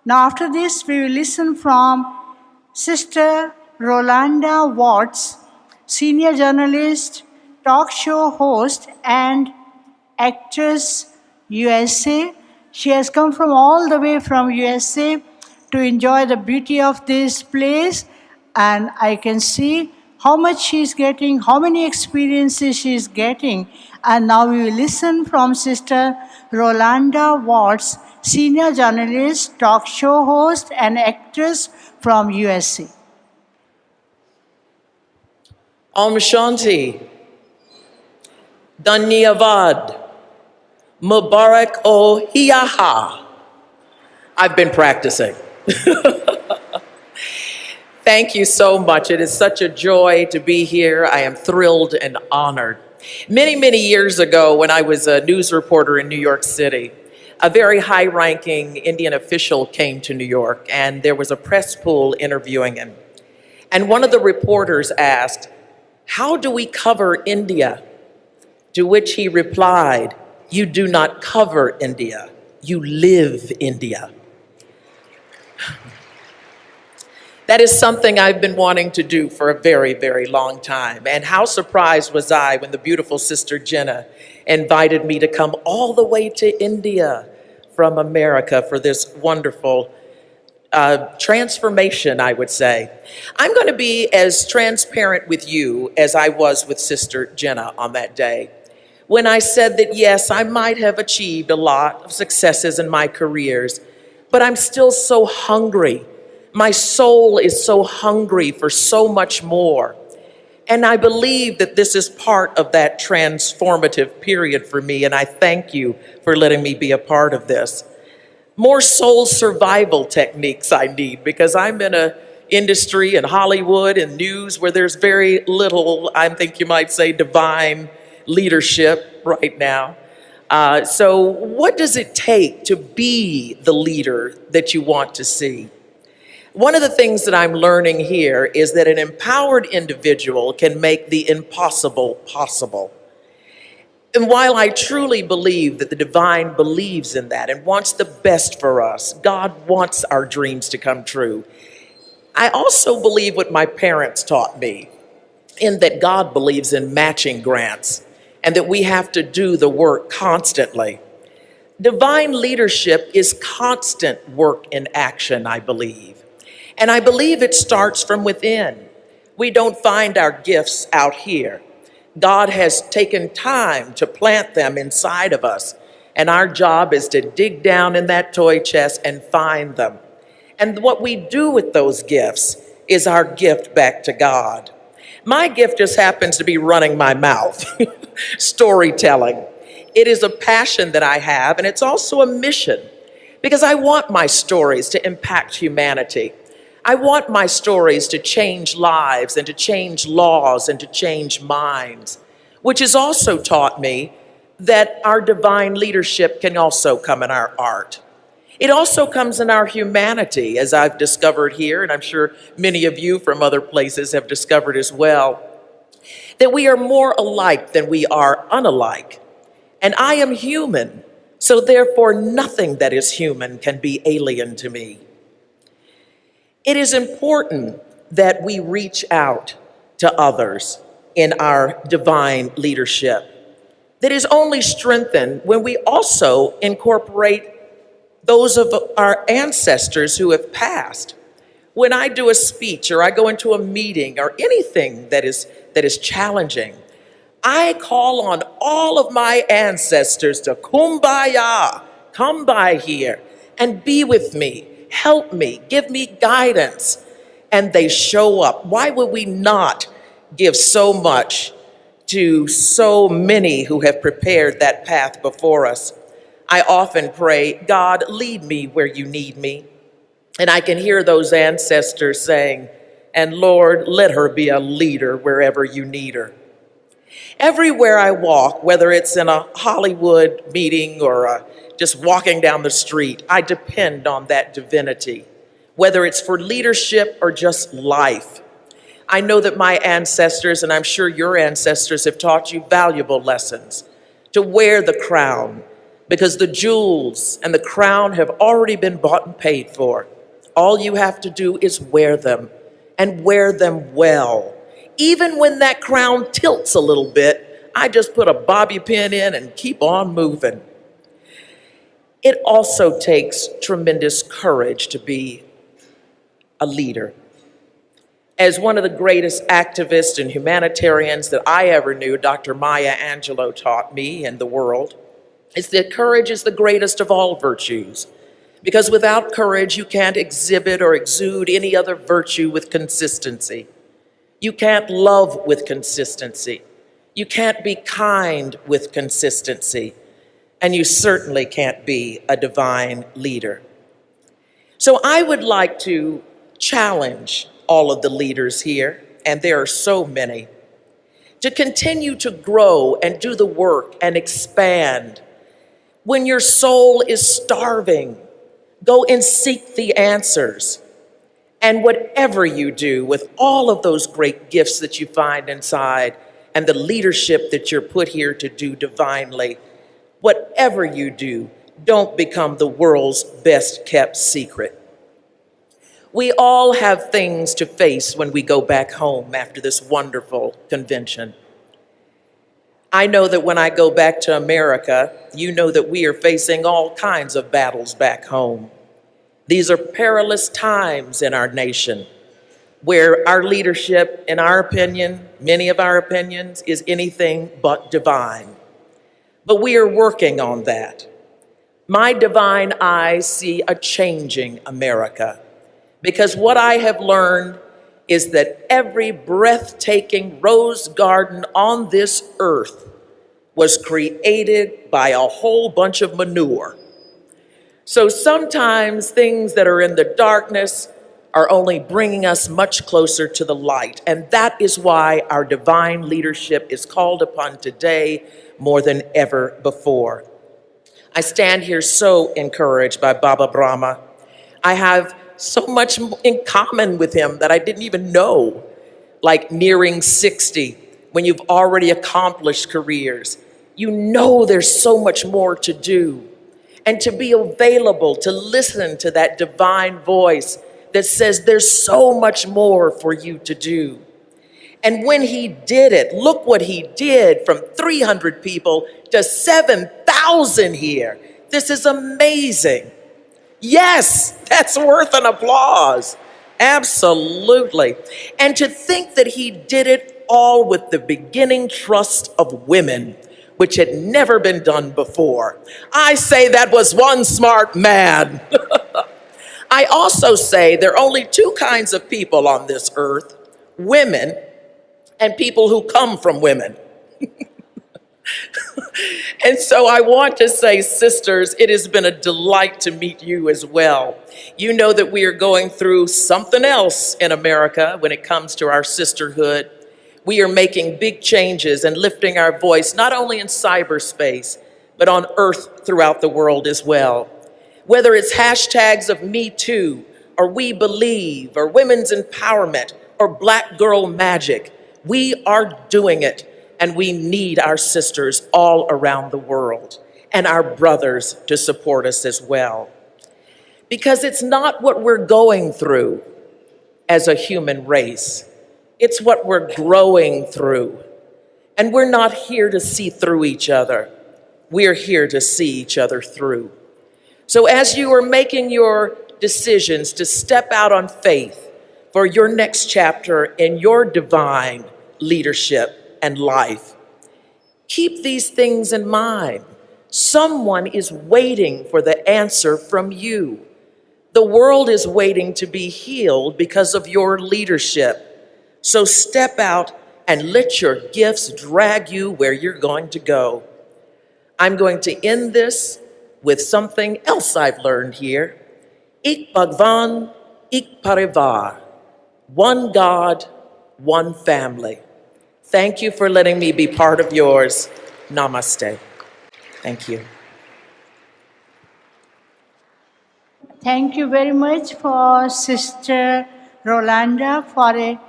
Now, after this, we will listen from Sister Rolanda Watts, senior journalist, talk show host, and actress, USA. She has come from all the way from USA to enjoy the beauty of this place, and I can see how much she's getting, how many experiences she's getting. And now we will listen from Sister Rolanda Watts, senior journalist, talk show host, and actress from USA. Om Shanti, Dhanyavad, Mubarak O Hiyaha. I've been practicing. Thank you so much. It is such a joy to be here. I am thrilled and honored. Many, many years ago, when I was a news reporter in New York City, a very high-ranking Indian official came to New York, and there was a press pool interviewing him. And one of the reporters asked, "How do we cover India?" To which he replied, "You do not cover India, you live India." That is something I've been wanting to do for a very, very long time. And how surprised was I when the beautiful Sister Jinnah invited me to come all the way to India from America for this wonderful transformation, I would say. I'm going to be as transparent with you as I was with Sister Jinnah on that day, when I said that, yes, I might have achieved a lot of successes in my careers, but I'm still so hungry. My soul is so hungry for so much more. And I believe that this is part of that transformative period for me, and I thank you for letting me be a part of this. More soul survival techniques I need, because I'm in an industry in Hollywood and news where there's very little, I think you might say, divine leadership right now. So what does it take to be the leader that you want to see? One of the things that I'm learning here is that an empowered individual can make the impossible possible. And while I truly believe that the divine believes in that and wants the best for us, God wants our dreams to come true, I also believe what my parents taught me, in that God believes in matching grants and that we have to do the work constantly. Divine leadership is constant work in action, I believe. And I believe it starts from within. We don't find our gifts out here. God has taken time to plant them inside of us, and our job is to dig down in that toy chest and find them. And what we do with those gifts is our gift back to God. My gift just happens to be running my mouth, storytelling. It is a passion that I have, and it's also a mission, because I want my stories to impact humanity. I want my stories to change lives and to change laws and to change minds, which has also taught me that our divine leadership can also come in our art. It also comes in our humanity, as I've discovered here, and I'm sure many of you from other places have discovered as well, that we are more alike than we are unalike. And I am human, so therefore nothing that is human can be alien to me. It is important that we reach out to others in our divine leadership. That is only strengthened when we also incorporate those of our ancestors who have passed. When I do a speech or I go into a meeting or anything that is challenging, I call on all of my ancestors to kumbaya, come by here and be with me. Help me, give me guidance. And they show up. Why would we not give so much to so many who have prepared that path before us? I often pray, God, lead me where you need me. And I can hear those ancestors saying, and Lord, let her be a leader wherever you need her. Everywhere I walk, whether it's in a Hollywood meeting or just walking down the street, I depend on that divinity, whether it's for leadership or just life. I know that my ancestors, and I'm sure your ancestors, have taught you valuable lessons to wear the crown, because the jewels and the crown have already been bought and paid for. All you have to do is wear them, and wear them well. Even when that crown tilts a little bit, I just put a bobby pin in and keep on moving. It also takes tremendous courage to be a leader. As one of the greatest activists and humanitarians that I ever knew, Dr. Maya Angelou taught me and the world, is that courage is the greatest of all virtues. Because without courage, you can't exhibit or exude any other virtue with consistency. You can't love with consistency. You can't be kind with consistency. And you certainly can't be a divine leader. So I would like to challenge all of the leaders here, and there are so many, to continue to grow and do the work and expand. When your soul is starving, go and seek the answers. And whatever you do with all of those great gifts that you find inside and the leadership that you're put here to do divinely, whatever you do, don't become the world's best kept secret. We all have things to face when we go back home after this wonderful convention. I know that when I go back to America, you know that we are facing all kinds of battles back home. These are perilous times in our nation where our leadership, in our opinion, many of our opinions, is anything but divine. But we are working on that. My divine eyes see a changing America, because what I have learned is that every breathtaking rose garden on this earth was created by a whole bunch of manure. So sometimes things that are in the darkness are only bringing us much closer to the light. And that is why our divine leadership is called upon today more than ever before. I stand here so encouraged by Baba Brahma. I have so much in common with him that I didn't even know, like nearing 60, when you've already accomplished careers. You know there's so much more to do. And to be available to listen to that divine voice that says there's so much more for you to do. And when he did it, look what he did, from 300 people to 7,000 here. This is amazing. Yes, that's worth an applause. Absolutely. And to think that he did it all with the beginning trust of women, which had never been done before. I say that was one smart man. I also say there are only two kinds of people on this earth: women and people who come from women. And so I want to say, sisters, it has been a delight to meet you as well. You know that we are going through something else in America when it comes to our sisterhood. We are making big changes and lifting our voice, not only in cyberspace, but on earth throughout the world as well. Whether it's hashtags of Me Too, or We Believe, or women's empowerment, or Black Girl Magic, we are doing it, and we need our sisters all around the world and our brothers to support us as well. Because it's not what we're going through as a human race. It's what we're growing through. And we're not here to see through each other. We're here to see each other through. So as you are making your decisions to step out on faith for your next chapter in your divine leadership and life, keep these things in mind. Someone is waiting for the answer from you. The world is waiting to be healed because of your leadership. So step out and let your gifts drag you where you're going to go. I'm going to end this with something else I've learned here. Ik Bhagwan, Ik Parivar. One God, one family. Thank you for letting me be part of yours. Namaste. Thank you. Thank you very much for Sister Rolanda for a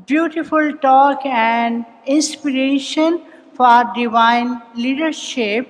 beautiful talk and inspiration for divine leadership.